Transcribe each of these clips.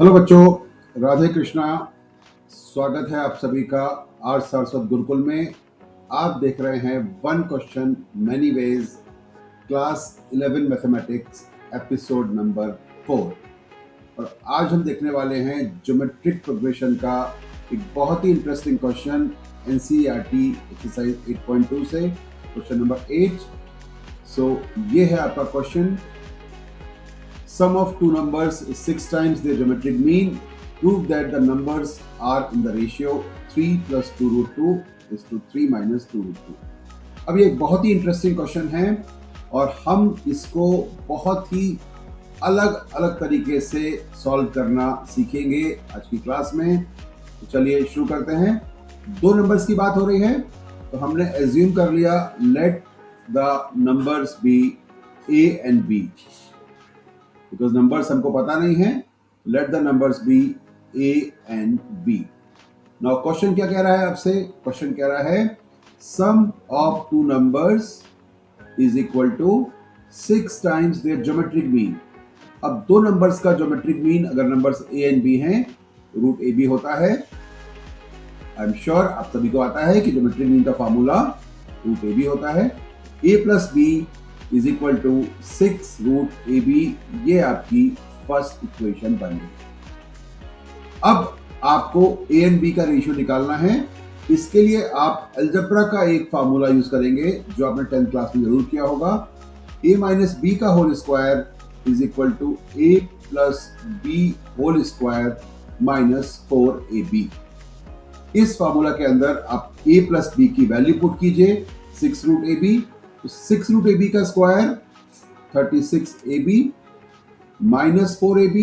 Hello बच्चों, राधे कृष्णा। स्वागत है आप सभी का आर्ट सारस्वत गुरुकुल में। आप देख रहे हैं one question many ways class 11 mathematics episode number 4। और आज हम देखने वाले हैं ज्योमेट्रिक प्रोग्रेशन का एक बहुत ही इंटरेस्टिंग क्वेश्चन एनसीईआरटी एक्सरसाइज 8.2 से क्वेश्चन नंबर 8। सो ये है आपका question. Sum of two numbers is 6 times their geometric mean. Prove that the numbers are in the ratio 3 plus 2 root 2 is to 3 minus 2 root 2. अब ये एक बहुत ही इंटरेस्टिंग क्वेश्चन है और हम इसको बहुत ही अलग अलग तरीके से सॉल्व करना सीखेंगे आज की क्लास में। तो चलिए शुरू करते हैं। दो नंबर्स की बात हो रही है तो हमने एज्यूम कर लिया let the numbers be A and B, because numbers हमको पता नहीं है। Let the numbers be A and B. Now question क्या कह रहा है आपसे? क्वेश्चन कह रहा है sum of two numbers is equal to 6 times their geometric mean. अब दो नंबर्स का ज्योमेट्रिक मीन अगर नंबर्स ए एंड बी हैं रूट ए बी होता है। आई एम श्योर आप सभी को आता है कि ज्योमेट्रिक मीन का फॉर्मूला रूट ए बी होता है। A plus B is equal to 6 root A B. ये आपकी फर्स्ट इक्वेशन बन गई। अब आपको ए एंड बी का रेशियो निकालना है। इसके लिए आप अलजेब्रा का एक फार्मूला यूज करेंगे जो आपने 10th क्लास में जरूर किया होगा। ए माइनस बी का whole square is equal to a plus b whole square minus 4ab। इस फार्मूला के अंदर आप a प्लस बी की वैल्यू पुट कीजिए 6 रूट ए बी। तो 6 रूट ए बी का स्क्वायर 36ab माइनस 4ab,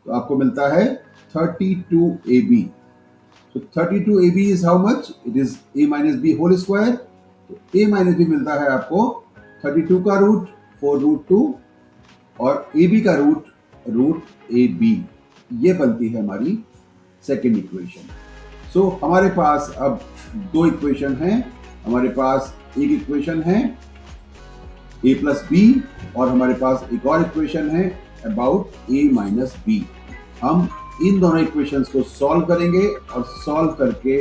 तो आपको मिलता है 32ab। तो 32ab is how much? It is a minus b whole square. तो a माइनस बी मिलता है आपको 32 का रूट 4 रूट 2 और ab का रूट ab। ये बनती है हमारी सेकेंड इक्वेशन। सो हमारे पास अब दो इक्वेशन हैं। हमारे पास एक इक्वेशन है a प्लस बी और हमारे पास एक और इक्वेशन है अबाउट a माइनस बी। हम इन दोनों इक्वेशंस को सॉल्व करेंगे और सॉल्व करके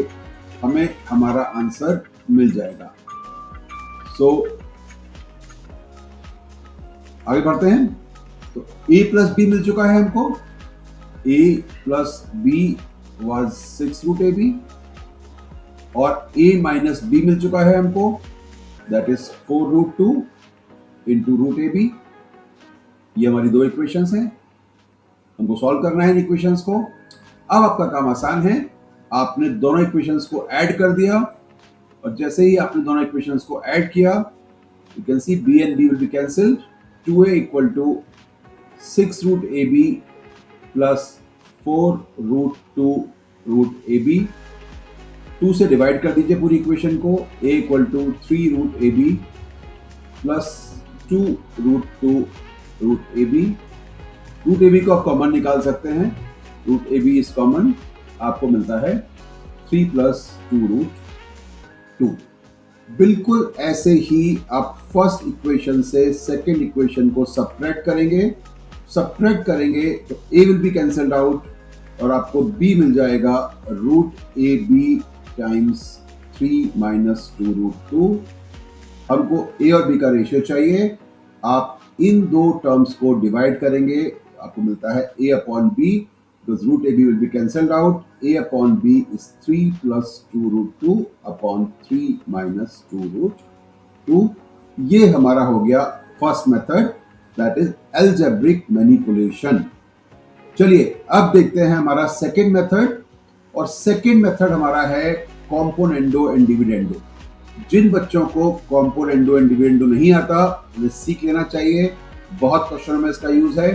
हमें हमारा आंसर मिल जाएगा। सो आगे बढ़ते हैं। तो a प्लस बी मिल चुका है हमको। a plus b was 6 root A b और a माइनस बी मिल चुका है हमको, that is 4 root 2 into root A B. ये हमारी दो इक्वेशंस हैं, हमको सॉल्व करना है इन इक्वेशंस को। अब आपका काम आसान है, आपने दोनों इक्वेशंस को ऐड कर दिया और जैसे ही आपने दोनों इक्वेशंस को ऐड किया you can see b and b will be cancelled. 2a equal to 6 root A b plus 4 root 2 root A b. 2 से डिवाइड कर दीजिए पूरी इक्वेशन को। a equal to 3 root A b plus 2 root 2 root A b. Root A b को आप common निकाल सकते हैं। Root A b is common, आपको मिलता है 3 प्लस 2 रूट 2। बिल्कुल ऐसे ही आप फर्स्ट इक्वेशन से सेकेंड इक्वेशन को सब्ट्रैक्ट करेंगे। सब्ट्रैक्ट करेंगे तो a will be cancelled out और आपको b मिल जाएगा रूट ए बी टाइम्स 3 माइनस 2 रूट 2। हमको a और b का रेशियो चाहिए। आप इन दो टर्म्स को डिवाइड करेंगे, आपको मिलता है a upon b, because root A b will be cancelled out. a upon b is 3 plus 2 root 2 upon 3 minus 2 root 2। ये हमारा हो गया first method, that is algebraic manipulation. चलिए अब देखते हैं हमारा सेकेंड मेथड। और सेकेंड मेथड हमारा है कॉम्पोनेंडो एंड डिविडेंडो। जिन बच्चों को कॉम्पोनेंडो एंड डिविडेंडो नहीं आता उन्हें सीख लेना चाहिए। बहुत क्वेश्चनों में इसका यूज है।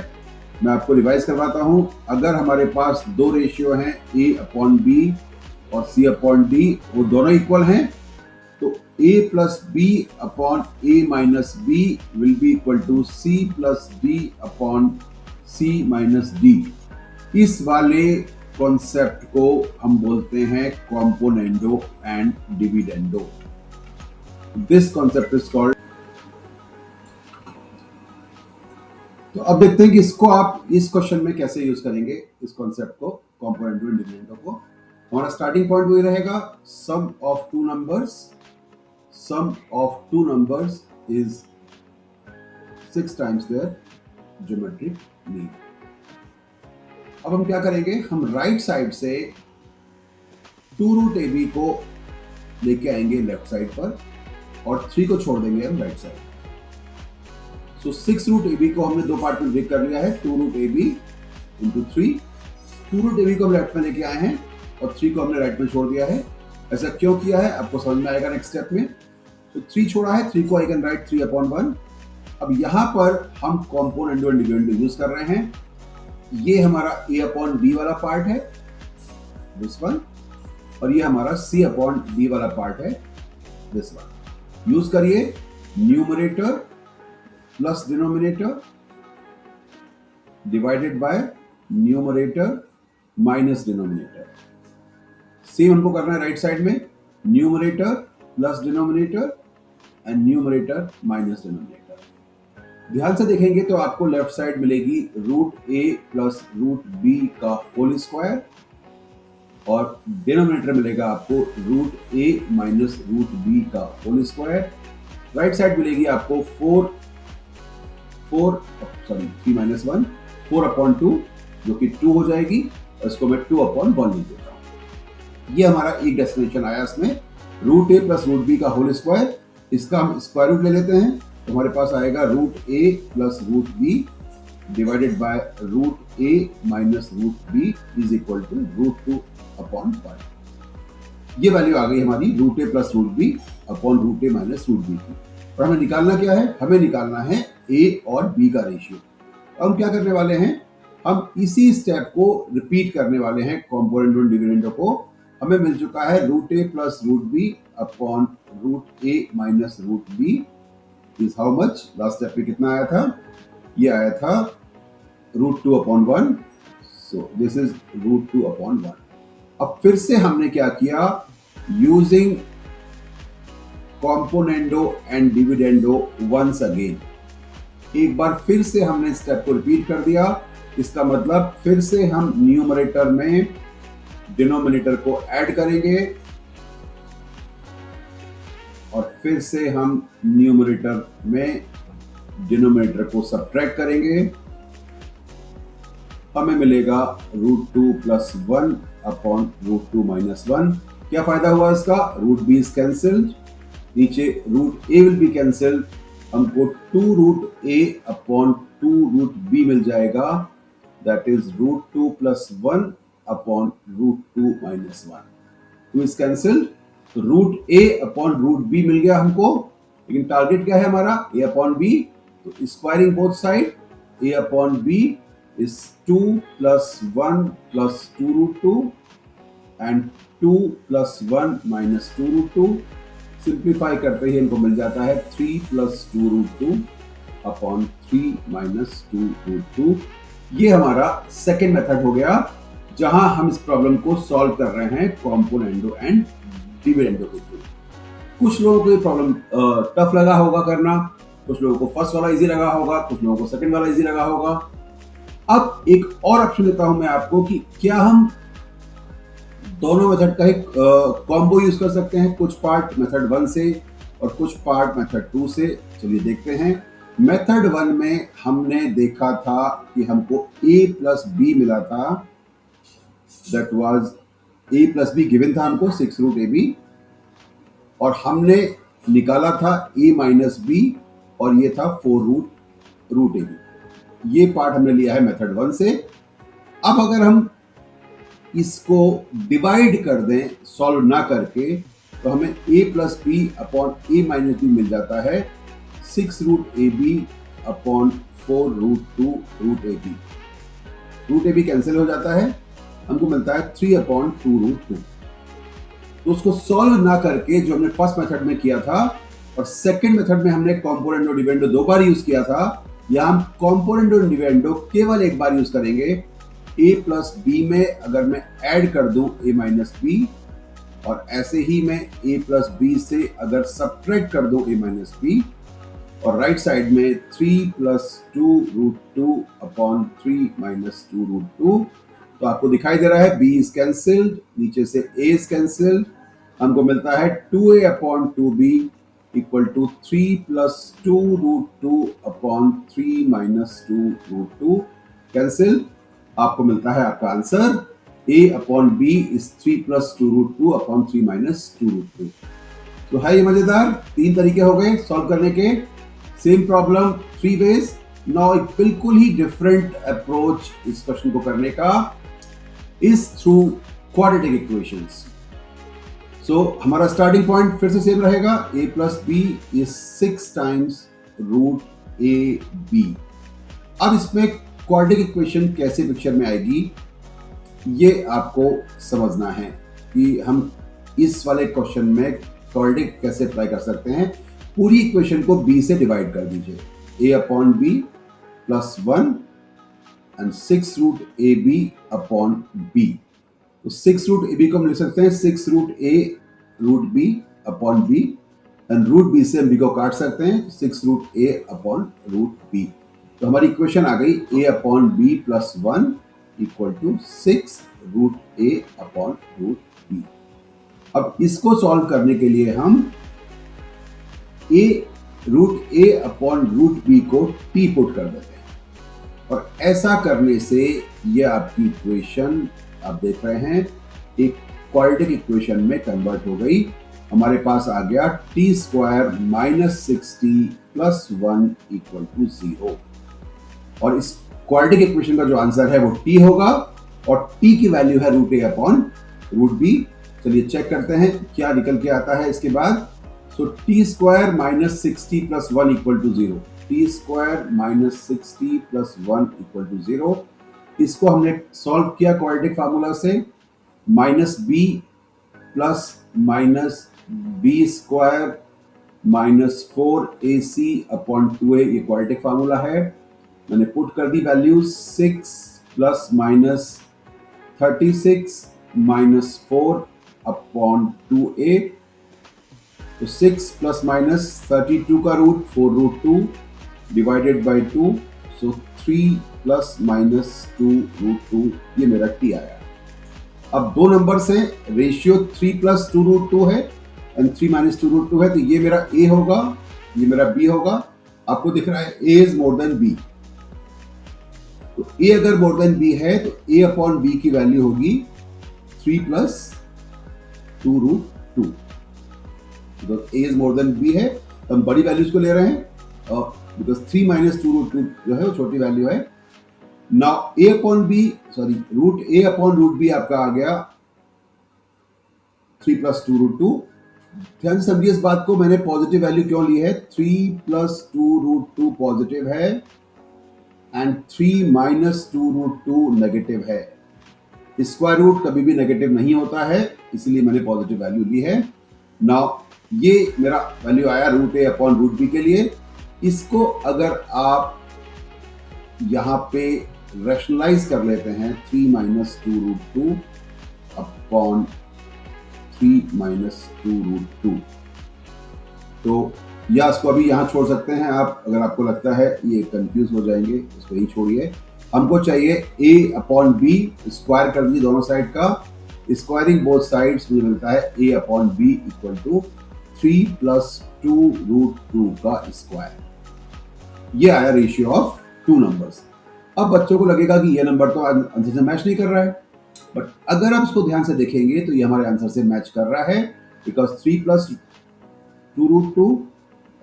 मैं आपको रिवाइज करवाता हूं। अगर हमारे पास दो रेशियो हैं a अपॉन बी और c अपॉन डी, वो दोनों इक्वल हैं, तो a plus B upon a minus b will be equal to c plus d upon c minus d। इस वाले कॉन्सेप्ट को हम बोलते हैं componendo and dividendo. This concept is called तो अब देखते हैं कि इसको आप इस क्वेश्चन में कैसे यूज करेंगे, इस कॉन्सेप्ट को, कॉम्पोनेंटो एंड डिविडेंडो को। हमारा स्टार्टिंग पॉइंट वही रहेगा, sum of two numbers is 6 times their geometric mean. अब हम क्या करेंगे, हम राइट साइड से 2 रूट ए बी को लेके आएंगे लेफ्ट साइड पर और 3 को छोड़ देंगे हम राइट साइड। सो 6 रूट ए बी को हमने दो पार्ट में ब्रेक कर लिया है, 2 रूट ए बी इंटू 3। 2 रूट ए बी को हम लेफ्ट में लेके आए हैं और 3 को हमने राइट में छोड़ दिया है। ऐसा क्यों किया है आपको समझ में आएगा नेक्स्ट स्टेप में। तो 3 छोड़ा है, 3 को आई कैन राइट 3/1। अब यहां पर हम कॉम्पोनेंटो एंड डिविडेंडो यूज कर रहे हैं। ये हमारा a/b वाला पार्ट है, दिस वन, और ये हमारा c/d वाला पार्ट है, दिस वन। यूज करिए numerator plus denominator divided by numerator minus denominator. Same हमको करना है राइट साइड में, numerator plus denominator and numerator minus denominator. ध्यान से देखेंगे तो आपको लेफ्ट साइड मिलेगी root A plus root B का होल स्क्वायर और डिनोमिनेटर मिलेगा आपको root A minus root B का होल स्क्वायर। राइट साइड मिलेगी आपको 4/2 जो कि 2 हो जाएगी, और इसको मैं 2/1 लिख देता हूं। ये हमारा एक डेफिनेशन आया इसमें, root A plus root B का होल स्क्वायर। इसका हम स्क्वायर रूट ले लेते हैं तो हमारे पास आएगा root A plus root B divided by root A minus root B is equal to √2/1। ये वैल्यू आ गई हमारी root A plus root B upon root A minus root B की। और हमें निकालना क्या है, हमें निकालना है ए और बी का रेशियो। हम क्या करने वाले हैं, हम इसी स्टेप को रिपीट करने वाले हैं कॉम्पोनेंटो एंड डिविडेंडो को। हमें मिल चुका है root A plus root B upon root A minus root B is how much. Last step पे कितना आया था, ये आया था √2/1। So this is √2/1। अब फिर से हमने क्या किया, using componendo and dividendo once again, एक बार फिर से हमने स्टेप को रिपीट कर दिया। इसका मतलब फिर से हम न्यूमरेटर में डिनोमिनेटर को ऐड करेंगे और फिर से हम न्यूमरेटर में डिनोमिनेटर को सब्ट्रैक्ट करेंगे। हमें मिलेगा √2 + 1 अपॉन √2 - 1। क्या फायदा हुआ इसका, रूट बी इज कैंसिल्ड, नीचे root a will be cancelled, हमको 2 रूट ए अपॉन 2 रूट बी मिल जाएगा, that is √2 + 1 upon √2 - 1। 2 is cancelled, तो रूट ए अपॉन रूट बी मिल गया हमको। लेकिन टारगेट क्या है हमारा, ए अपॉन बी। तो squaring both side, a upon b is 2 + 1 + 2√2 and 2 + 1 - 2√2। Simplify करते ही इनको मिल जाता है 3 + 2√2 अपॉन 3 - 2√2। ये हमारा सेकेंड मेथड हो गया जहां हम इस प्रॉब्लम को सॉल्व कर रहे हैं कॉम्पोनेंटो एंड डिविडेंडो के थ्रू। कुछ लोगों को ये प्रॉब्लम टफ लगा होगा करना, कुछ लोगों को फर्स्ट वाला इजी लगा होगा, कुछ लोगों को सेकंड वाला इजी लगा होगा। अब एक और ऑप्शन देता हूं मैं आपको कि क्या हम दोनों मेथड का एक कॉम्बो यूज कर सकते हैं, कुछ पार्ट मेथड 1 से और कुछ पार्ट मेथड 2 से। चलिए देखते हैं। मेथड 1 में हमने देखा था कि हमको a + b मिला था, that was a + b given था हमको 6 रूट ए बी, और हमने निकाला था a - b और ये था 4 रूट ए बी। ये पार्ट हमने लिया है मेथड 1 से। अब अगर हम इसको डिवाइड कर दें सॉल्व ना करके, तो हमें a + b upon a - b मिल जाता है 6 रूट ए बी अपॉन 4 √2 रूट ए बी। रूट ए बी कैंसिल हो जाता है, हमको मिलता है 3/2√2। तो उसको सॉल्व ना करके जो हमने फर्स्ट मेथड में किया था और सेकंड मेथड में हमने कॉम्पोनेंटो डिविडेंडो 2 बार यूज किया था, या हम कॉम्पोनेंटो डिविडेंडो केवल एक बार यूज करेंगे। a + b में अगर मैं ऐड कर दूं a - b, और ऐसे ही मैं a + b से अगर सब्ट्रैक्ट कर दूं a - b, और राइट साइड में 3 plus 2 root 2 upon 3 minus 2 root 2। तो आपको दिखाई दे रहा है b इज कैंसिल्ड, नीचे से a इज कैंसिल्ड, हमको मिलता है 2a upon 2b equal to 3 plus 2 root 2 upon 3 minus 2 root 2 cancel. आपको मिलता है आपका answer a upon b is 3 plus 2 root 2 upon 3 minus 2 root 2। तो है ये मजेदार, 3 तरीके हो गए सॉल्व करने के। Same problem 3 veg. नाउ एक बिल्कुल ही डिफरेंट अप्रोच इस क्वेश्चन को करने का is through quadratic equations. So हमारा स्टार्टिंग पॉइंट फिर से सेम रहेगा, a plus B is 6 times root A b. अब इसमें क्वाड्रेटिक इक्वेशन कैसे पिक्चर में आएगी ये आपको समझना है कि हम इस वाले क्वेश्चन में क्वाड्रेटिक कैसे अप्लाई कर सकते हैं। पूरी इक्वेशन को b से डिवाइड कर दीजिए, a upon b plus 1 and 6 root A b upon b. तो 6 रूट ए बी को हम लिख सकते हैं 6 root a root B upon b, and root b से हम बी को काट सकते हैं 6 रूट ए अपॉन रूट बी। तो हमारी इक्वेशन आ गई a upon b plus 1 equal to 6 root A upon root b. अब इसको सॉल्व करने के लिए हम रूट ए अपॉन रूट बी को t पुट कर देते हैं, और ऐसा करने से ये आपकी इक्वेशन आप देख रहे हैं एक क्वाड्रेटिक इक्वेशन में कन्वर्ट हो गई। हमारे पास आ गया t square minus 60 plus 1 equal to 0। और इस क्वाड्रेटिक इक्वेशन का जो आंसर है वो t होगा, और t की वैल्यू है रूट ए अपॉन रूट बी। चलिए चेक करते हैं क्या निकल के आता है इसके बाद। So T square minus 60 plus 1 equal to 0, T square minus 60 plus 1 equal to 0। इसको हमने सॉल्व किया क्वाड्रेटिक फार्मूला से, minus B plus minus B square minus 4ac upon 2a, ये क्वाड्रेटिक फार्मूला है। मैंने पुट कर दी value 6 plus minus 36 minus 4 upon 2a। तो 6 प्लस माइनस 32 का root 4 root 2 divided by 2, so 3 plus minus 2 root 2, ये मेरा t आया। अब दो नंबर से रेशियो 3 प्लस 2 रूट 2 है एंड 3 माइनस 2 रूट 2 है, तो ये मेरा a होगा, ये मेरा b होगा। आपको दिख रहा है a is more than b, तो a अगर मोर देन b है तो a अपॉन b की वैल्यू होगी 3 plus 2 root 2। Because a is more than b है तो हम बड़ी वैल्यूज को ले रहे हैं, बिकॉज 3 माइनस 2 रूट 2 जो है वो छोटी वैल्यू है। Now a upon b, sorry root a upon root b आपका आ गया 3 प्लस 2 रूट 2। ध्यान से समझिए इस बात को, मैंने पॉजिटिव वैल्यू क्यों ली है, 3 प्लस 2 रूट 2 पॉजिटिव है एंड 3 माइनस 2 रूट 2 नेगेटिव है। स्क्वायर रूट कभी भी नेगेटिव नहीं होता है, इसलिए मैंने पॉजिटिव वैल्यू ली है। नाउ ये मेरा वैल्यू आया रूट ए अपॉन रूट बी के लिए। इसको अगर आप यहाँ पे रैशनलाइज कर लेते हैं 3 minus 2 root 2 upon 3 minus 2 root 2, तो या इसको अभी यहाँ छोड़ सकते हैं आप, अगर आपको लगता है ये कंफ्यूज हो जाएंगे इसको ही छोड़िए। हमको चाहिए a अपॉन बी, स्क्वायर कर दीजिए दोनों साइड का, स्क्वायरिंग बोथ साइड्स मुझे मिलता है a upon b equal to 3 plus 2 root 2 का स्क्वायर। ये आया रेशियो ऑफ 2 नंबर्स। अब बच्चों को लगेगा कि ये नंबर तो आंसर से मैच नहीं कर रहा है, बट अगर आप इसको ध्यान से देखेंगे तो ये हमारे आंसर से मैच कर रहा है, because 3 plus 2 root 2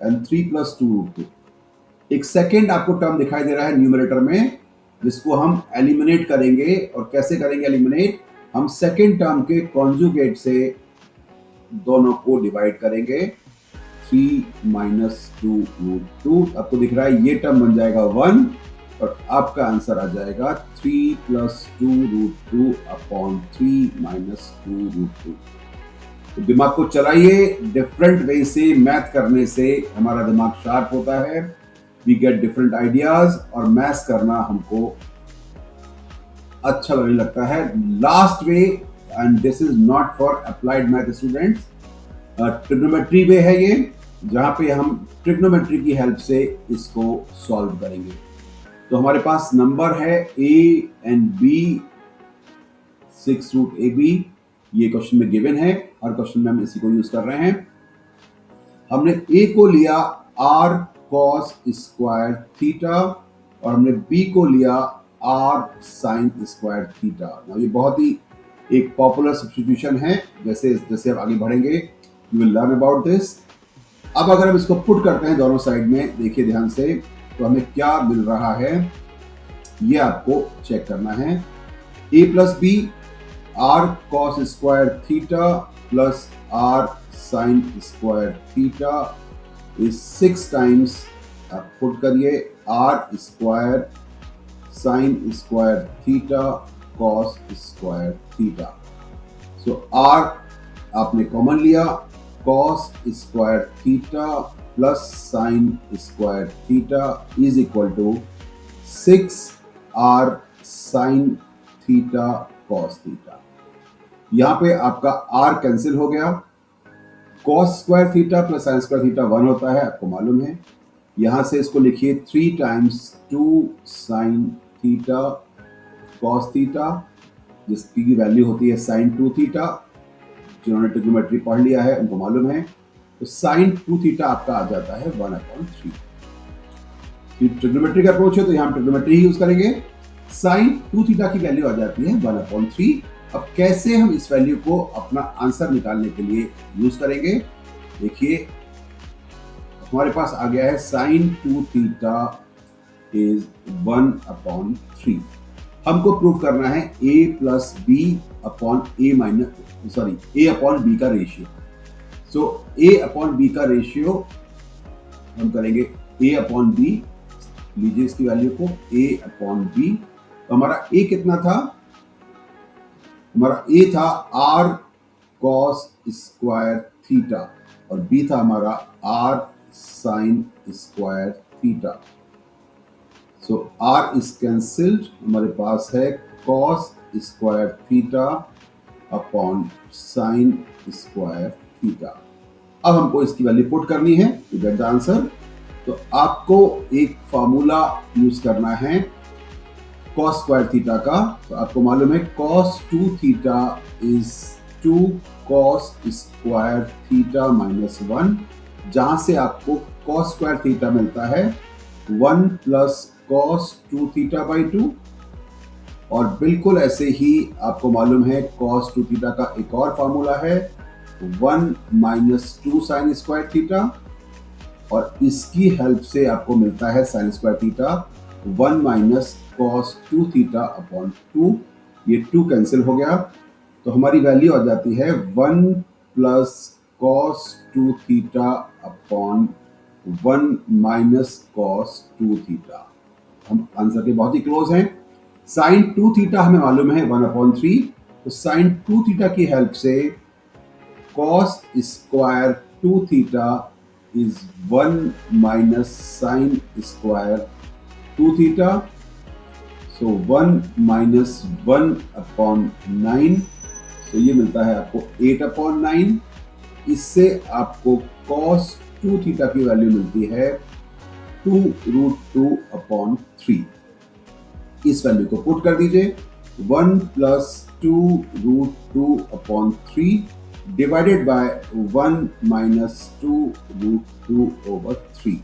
and 3 plus 2 root 2। एक सेकेंड आपको टर्म दिखाई दे रहा है न्यूमरेटर में, जिसको हम एलिमिनेट करेंगे। और कैसे करेंगे एलिमिनेट, हम सेकेंड टर्म के कॉन्जुगेट से दोनों को डिवाइड करेंगे, 3 माइनस 2 रूट 2। आपको दिख रहा है ये टर्म बन जाएगा 1 और आपका आंसर आ जाएगा 3 plus 2 root 2 upon 3 minus 2 root 2। तो दिमाग को चलाइए, डिफरेंट वे से मैथ करने से हमारा दिमाग शार्प होता है, वी गेट डिफरेंट आइडियाज, और मैथ्स करना हमको अच्छा लगने लगता है। Last way, and this is not for applied math students, trigonometry way है ये, जहां पे हम ट्रिग्नोमेट्री की हेल्प से इसको सॉल्व करेंगे। तो हमारे पास नंबर है a and b, 6 root A B. ये क्वेश्चन में गिवन है, हर क्वेश्चन में हम इसी को यूज कर रहे हैं। हमने a को लिया r cos स्क्वायर थीटा और हमने b को लिया r sin स्क्वायर थीटा। ये बहुत ही एक पॉपुलर सब्स्टिट्यूशन है। जैसे जैसे आप आगे बढ़ेंगे you will learn about this. अब अगर हम इसको पुट करते हैं दोनों साइड में, देखिए ध्यान से, तो हमें क्या मिल रहा है ये आपको चेक करना है। a plus B r cos square theta plus r sin square theta is 6 times, आप पुट करिए, r square sin square theta cos square theta. So r आपने कॉमन लिया, cos square theta plus sin square theta is equal to 6r sin theta cos theta. यहां पे आपका r cancel हो गया, cos square theta plus sin square theta 1 होता है, आपको मालूम है। यहां से इसको लिखिए 3 times 2 sin theta cos theta, जिसकी वैल्यू होती है sin 2 थीटा। जिन्होंने ट्रिग्नोमेट्री पढ़ लिया है उनको मालूम है। तो sin 2 थीटा आपका आ जाता है 1/3। ट्रिग्नोमेट्री का अप्रोच है तो यहां हम ट्रिग्नोमेट्री ही यूज करेंगे। sin 2 थीटा की वैल्यू आ जाती है 1/3। अब कैसे हम इस वैल्यू को अपना आंसर निकालने के लिए यूज करेंगे, देखिए हमारे पास आ गया है sin 2 थीटा इज 1/3। हमको प्रूव करना है a plus B upon a minus a upon B का ratio. So a upon B का रेशियो हम करेंगे a अपॉन बी, लीजिए इसकी वैल्यू को a अपॉन बी। तो हमारा a कितना था, हमारा a था r cos स्क्वायर थीटा और b था हमारा r sin square theta. So r is cancelled, हमारे पास है cos square theta upon sin square theta. अब हमको इसकी वैल्यू पुट करनी है टू गेट द आंसर। तो आपको एक फार्मूला यूज करना है cos स्क्वायर थीटा का। तो आपको मालूम है cos 2 theta is 2 cos square theta minus 1, जहां से आपको cos स्क्वायर थीटा मिलता है 1 प्लस cos 2 थीटा बाई 2। और बिल्कुल ऐसे ही आपको मालूम है cos 2 थीटा का एक और फार्मूला है 1 माइनस 2 साइन स्क्वायर थीटा, और इसकी हेल्प से आपको मिलता है sine square theta 1 minus cos 2 theta upon 2। ये 2 कैंसिल हो गया, तो हमारी वैल्यू आ जाती है 1 plus cos 2 theta upon 1 minus cos 2 theta. हम आंसर के बहुत ही क्लोज हैं। sin 2 थीटा हमें मालूम है 1/3, तो sin 2 थीटा की हेल्प से cos square 2 theta is 1 minus sin square 2 theta. So 1 minus 1/9, तो ये मिलता है आपको 8/9। इससे आपको cos 2 थीटा की वैल्यू मिलती है 2√2/3। इस वैल्यू को पुट कर दीजिए, 1 plus 2√2/3 divided by 1 minus 2√2/3।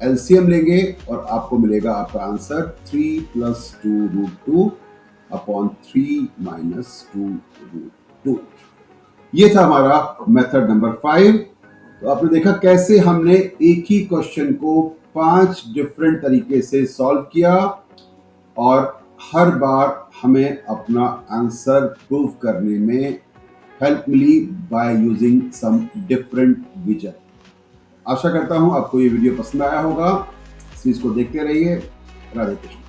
LCM लेंगे और आपको मिलेगा आपका आंसर 3 प्लस 2√2/3 माइनस 2√2। ये था हमारा मेथड नंबर 5। तो आपने देखा कैसे हमने एक ही क्वेश्चन को 5 डिफरेंट तरीके से सॉल्व किया और हर बार हमें अपना आंसर प्रूव करने में हेल्प मिली by using some different vision. आशा करता हूं आपको ये वीडियो पसंद आया होगा। इस चीज को देखते रहिए। राधे कृष्ण।